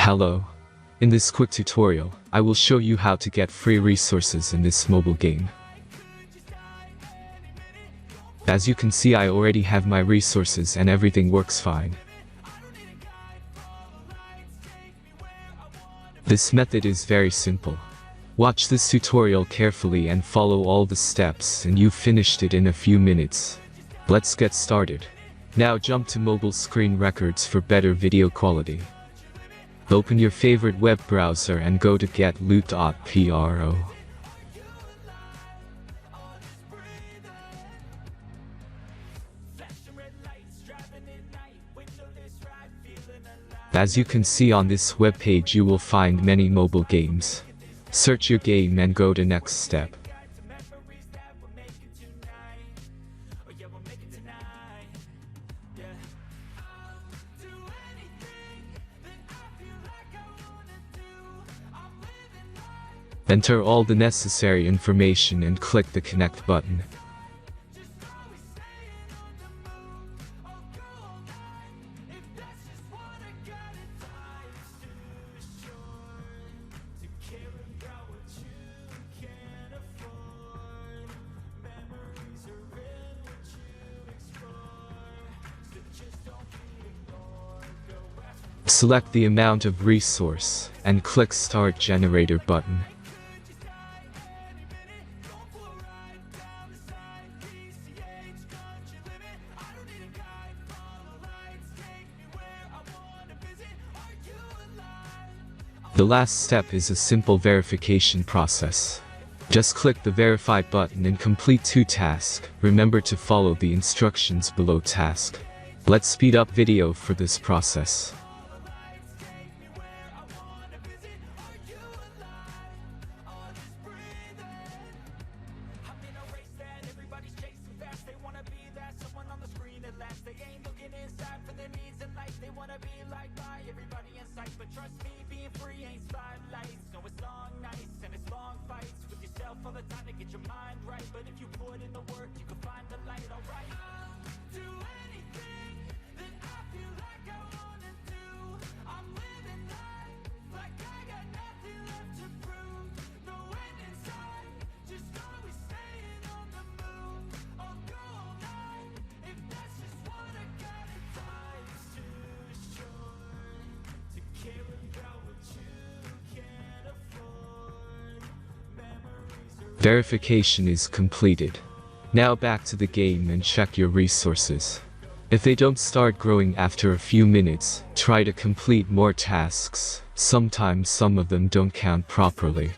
Hello. In this quick tutorial, I will show you how to get free resources in this mobile game. As you can see, I already have my resources and everything works fine. This method is very simple. Watch this tutorial carefully and follow all the steps and you've finished it in a few minutes. Let's get started. Now jump to mobile screen records for better video quality. Open your favorite web browser and go to getloot.pro. As you can see on this web page, you will find many mobile games. Search your game and go to next step. Enter all the necessary information and click the connect button. Select the amount of resource and click Start Generator button. The last step is a simple verification process. Just click the Verify button and complete 2 tasks. Remember to follow the instructions below task. Let's speed up video for this process. Verification is completed. Now back to the game and check your resources. If they don't start growing after a few minutes, try to complete more tasks. Sometimes some of them don't count properly.